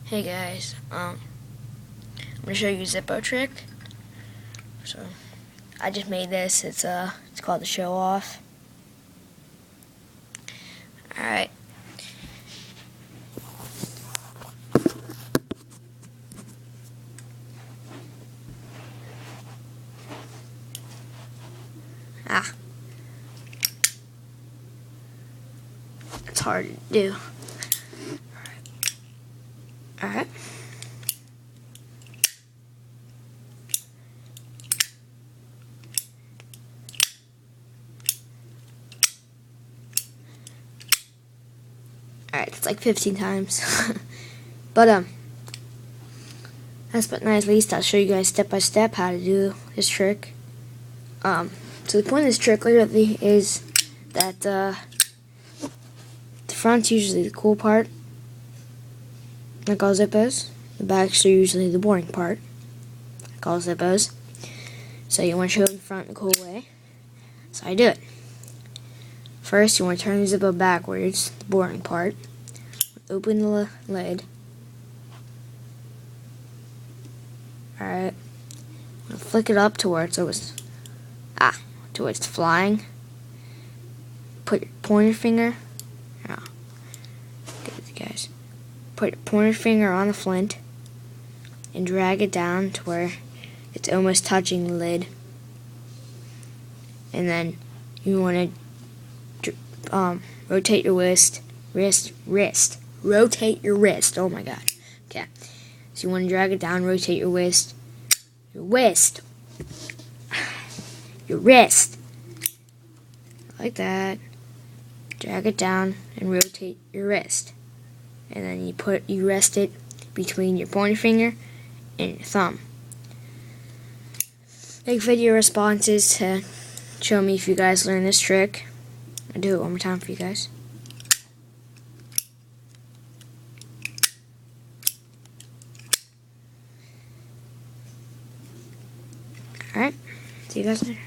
Hey guys, I'm gonna show you a Zippo trick. So I just made this. It's called the Show Off. All right. It's hard to do. All right. Alright, it's like 15 times. But last but not least, I'll show you guys step by step how to do this trick. So the point of this trick literally is that the front's usually the cool part, like all Zippos. The backs are usually the boring part, like all Zippos. So you want to show the front in a cool way. So I do it. First, you want to turn the Zippo backwards, the boring part. Open the lid. Alright. Flick it up to where it's to where it's flying. Put your pointer finger. Get it, guys. Put your pointer finger on the flint and drag it down to where it's almost touching the lid. And then you want to rotate your wrist. Rotate your wrist. Oh my god. Okay. So you want to drag it down, rotate your wrist. Your wrist. Like that. Drag it down and rotate your wrist. And then you rest it between your pointer finger and your thumb. Make video responses to show me if you guys learn this trick. I'll do it one more time for you guys. Alright, see you guys later.